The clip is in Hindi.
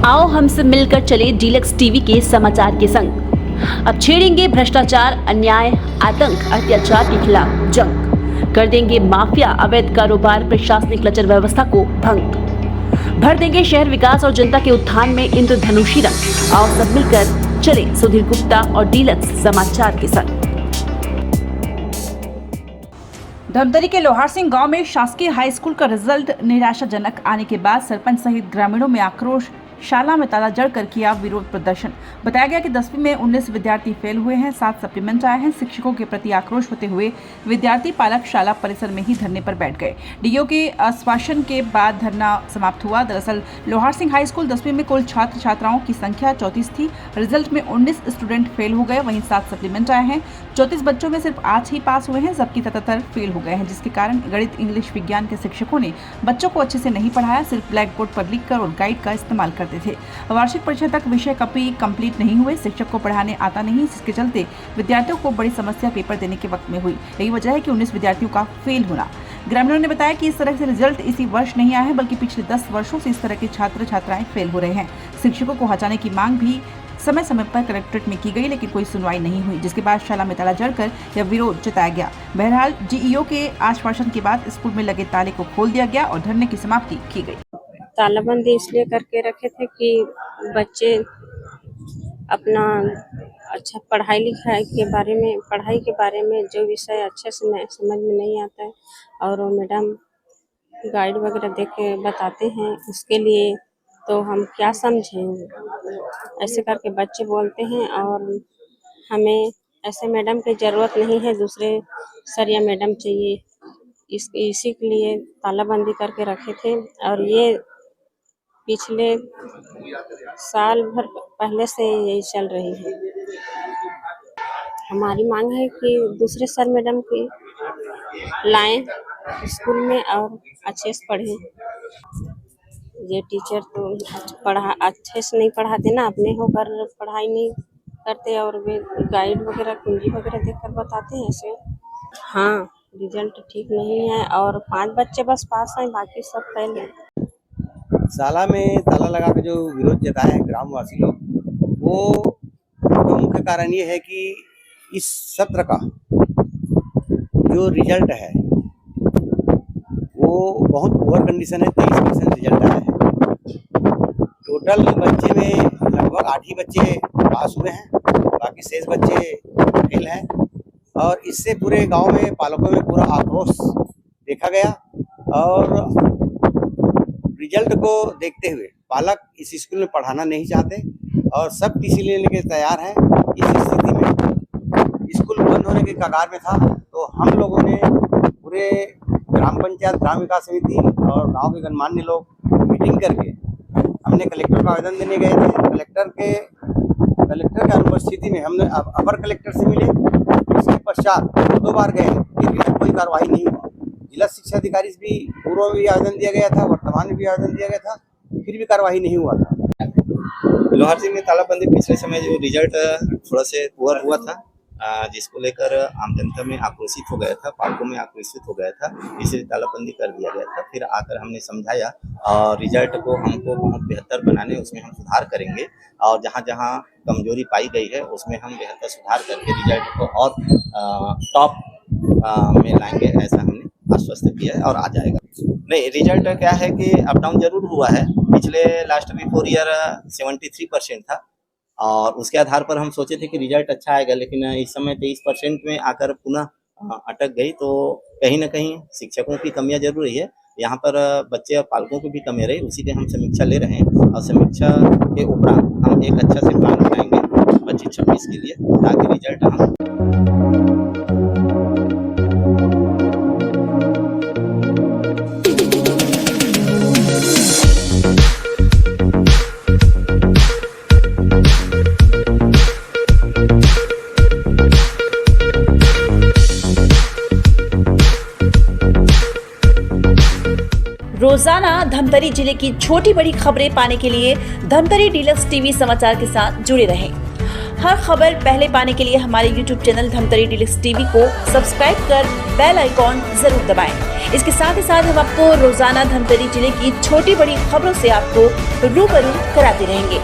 आओ हमसे मिलकर चले डीलक्स टीवी के समाचार के संग। अब छेड़ेंगे भ्रष्टाचार, अन्याय, आतंक, अत्याचार के खिलाफ जंग। कर देंगे माफिया, अवैध कारोबार, प्रशासनिक लचर व्यवस्था को भंग। भर देंगे शहर विकास और जनता के उत्थान में इंद्रधनुषी रंग। आओ सब मिलकर चले सुधीर गुप्ता और डीलक्स समाचार के संग। धमतरी के लोहार सिंह गांव में शासकीय हाई स्कूल का रिजल्ट निराशाजनक आने के बाद सरपंच सहित ग्रामीणों में आक्रोश। शाला में ताला जड़कर किया विरोध प्रदर्शन। बताया गया कि 10वीं में 19 विद्यार्थी फेल हुए हैं, 7 सप्लीमेंट आए हैं। शिक्षकों के प्रति आक्रोश होते हुए विद्यार्थी पालक शाला परिसर में ही धरने पर बैठ गए। डीओ के आश्वासन के बाद धरना समाप्त हुआ। दरअसल लोहार सिंह हाई स्कूल 10वीं में कुल छात्र छात्राओं की संख्या 34 थी। रिजल्ट में 19 स्टूडेंट फेल हो गए, वहीं 7 सप्लीमेंट आए हैं। 34 बच्चों में सिर्फ 8 ही पास हुए हैं, जबकि 77 फेल हो गए हैं, जिसके कारण गणित, इंग्लिश, विज्ञान के शिक्षकों ने बच्चों को अच्छे से नहीं पढ़ाया, सिर्फ ब्लैक बोर्ड पर लिखकर और गाइड का इस्तेमाल करते थे। वार्षिक परीक्षा तक विषय कॉपी कंप्लीट नहीं हुए, शिक्षक को पढ़ाने आता नहीं, जिसके चलते विद्यार्थियों को बड़ी समस्या पेपर देने के वक्त में हुई। यही वजह है कि 19 विद्यार्थियों का फेल होना। ग्रामीणों ने बताया कि इस तरह से रिजल्ट इसी वर्ष नहीं आया है, बल्कि पिछले 10 वर्षों से इस तरह के छात्र छात्राएं फेल हो रहे हैं। शिक्षकों को हटाने की मांग भी समय समय पर कलेक्ट्रेट में की गई, लेकिन कोई सुनवाई नहीं हुई, जिसके बाद शाला में ताला जड़कर यह विरोध जताया गया। बहरहाल डीईओ के आश्वासन के बाद स्कूल में लगे ताले को खोल दिया गया और धरने की समाप्ति की गई। तालाबंदी इसलिए करके रखे थे कि बच्चे अपना अच्छा पढ़ाई के बारे में जो विषय अच्छे से समझ में नहीं आता है और वो मैडम गाइड वगैरह दे के बताते हैं, उसके लिए तो हम क्या समझें। ऐसे करके बच्चे बोलते हैं और हमें ऐसे मैडम की ज़रूरत नहीं है, दूसरे सर या मैडम चाहिए। इसी के लिए तालाबंदी करके रखे थे और ये पिछले साल भर पहले से यही चल रही है। हमारी मांग है कि दूसरे सर मैडम की लाएं स्कूल में और अच्छे से पढ़ें। ये टीचर तो अच्छे से नहीं पढ़ाते ना, अपने होकर पढ़ाई नहीं करते और वे गाइड वगैरह कुंजी वगैरह देखकर बताते हैं ऐसे। हाँ, रिजल्ट ठीक नहीं है और 5 बच्चे बस पास हैं, बाकी सब फेल हैं। शाला में ताला लगा के जो विरोध जताया है ग्रामवासी लोग, वो तो मुख्य कारण ये है कि इस सत्र का जो रिजल्ट है वो बहुत पुअर कंडीशन है। 23% रिजल्ट आया है। टोटल बच्चे में लगभग 8 ही बच्चे पास हुए हैं, बाकी शेष बच्चे फेल हैं और इससे पूरे गांव में पालकों में पूरा आक्रोश देखा गया और रिजल्ट को देखते हुए पालक इस स्कूल में पढ़ाना नहीं चाहते और सब टीसी लेने के तैयार हैं। इस स्थिति में स्कूल बंद होने के कगार में था, तो हम लोगों ने पूरे ग्राम पंचायत, ग्राम विकास समिति और गांव के गणमान्य लोग मीटिंग करके हमने कलेक्टर को आवेदन देने गए थे। कलेक्टर के अनुपस्थिति में हमने अपर कलेक्टर से मिले। इसके पश्चात 2 बार गए, लेकिन कोई कार्रवाई नहीं हुआ। जिला शिक्षा अधिकारी से भी पूर्व में भी आवेदन दिया गया था, वर्तमान में भी आवेदन दिया गया था, फिर भी कार्रवाई नहीं हुआ था। लोहार सिंह में तालाबंदी पिछले समय जो रिजल्ट थोड़ा से पुअर हुआ था, जिसको लेकर आम जनता में आक्रोशित हो गया था, पालकों में आक्रोशित हो गया था, इसलिए तालाबंदी कर दिया गया था। फिर आकर हमने समझाया और रिजल्ट को हमको बहुत बेहतर बनाने, उसमें हम सुधार करेंगे और जहाँ जहाँ कमजोरी पाई गई है उसमें हम बेहतर सुधार करके रिजल्ट को और टॉप में लाएंगे, ऐसा हमने आश्वस्त किया है और आ जाएगा। नहीं, रिजल्ट क्या है कि अप डाउन जरूर हुआ है। पिछले लास्ट 4 ईयर 73% था और उसके आधार पर हम सोचे थे कि रिजल्ट अच्छा आएगा, लेकिन इस समय 23% में आकर पुनः अटक गई। तो कहीं ना कहीं शिक्षकों की कमियां जरूर रही है, यहाँ पर बच्चे और पालकों की भी कमी रही, उसी की हम समीक्षा ले रहे हैं और समीक्षा के उपरांत हम एक अच्छा से प्लान बनाएंगे 25-26 के लिए, ताकि रिजल्ट हम रोजाना धमतरी जिले की छोटी बड़ी खबरें पाने के लिए धमतरी डीलक्स टीवी समाचार के साथ जुड़े रहें। हर खबर पहले पाने के लिए हमारे YouTube channel Dhamtari deluxe TV को सब्सक्राइब कर बेल आइकॉन जरूर दबाएं। इसके साथ ही साथ हम आपको रोजाना धमतरी जिले की छोटी बड़ी खबरों से आपको रूबरू कराते रहेंगे।